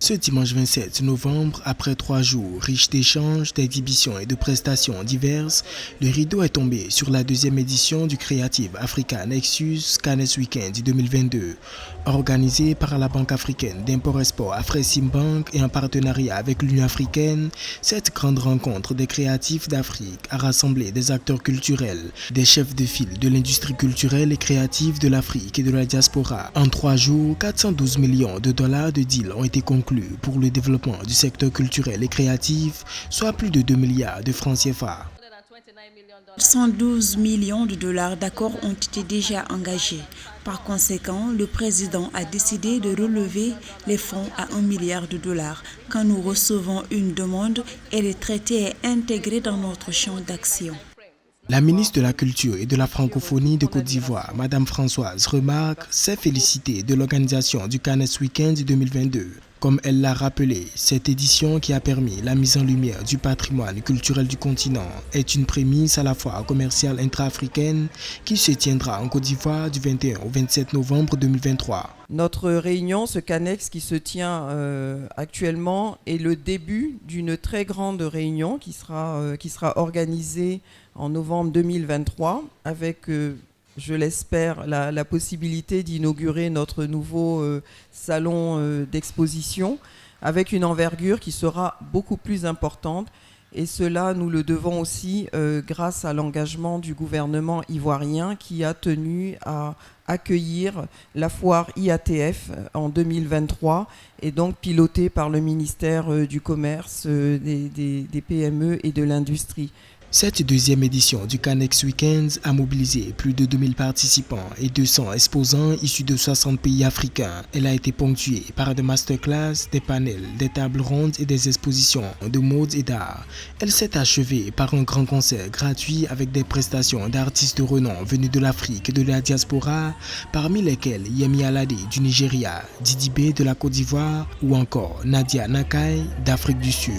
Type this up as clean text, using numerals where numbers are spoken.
Ce dimanche 27 novembre, après 3 jours riches d'échanges, d'exhibitions et de prestations diverses, le rideau est tombé sur la deuxième édition du Creative Africa Nexus Cannes Weekend 2022, organisé par la Banque africaine d'import-export Afreximbank et en partenariat avec l'Union africaine. Cette grande rencontre des créatifs d'Afrique a rassemblé des acteurs culturels, des chefs de file de l'industrie culturelle et créative de l'Afrique et de la diaspora. En 3 jours, 412 millions de dollars de deals ont été conclus pour le développement du secteur culturel et créatif, soit plus de 2 milliards de francs CFA. 112 millions de dollars d'accords ont été déjà engagés. Par conséquent, le président a décidé de relever les fonds à 1 milliard de dollars. Quand nous recevons une demande, elle est traitée et intégrée dans notre champ d'action. La ministre de la Culture et de la Francophonie de Côte d'Ivoire, Madame Françoise Remarque, s'est félicitée de l'organisation du Cannes Weekend 2022. Comme elle l'a rappelé, cette édition qui a permis la mise en lumière du patrimoine culturel du continent est une prémisse à la foire commerciale intra-africaine qui se tiendra en Côte d'Ivoire du 21 au 27 novembre 2023. Notre réunion, ce CANEX qui se tient actuellement, est le début d'une très grande réunion qui sera organisée en novembre 2023 avec, je l'espère, la possibilité d'inaugurer notre nouveau salon d'exposition avec une envergure qui sera beaucoup plus importante. Et cela, nous le devons aussi grâce à l'engagement du gouvernement ivoirien qui a tenu à accueillir la foire IATF en 2023 et donc pilotée par le ministère du Commerce, des PME et de l'Industrie. Cette deuxième édition du Cannes Weekend a mobilisé plus de 2000 participants et 200 exposants issus de 60 pays africains. Elle a été ponctuée par des masterclass, des panels, des tables rondes et des expositions de mode et d'art. Elle s'est achevée par un grand concert gratuit avec des prestations d'artistes de renom venus de l'Afrique et de la diaspora, parmi lesquels Yemi Alade du Nigeria, Didi B de la Côte d'Ivoire ou encore Nadia Nakai d'Afrique du Sud.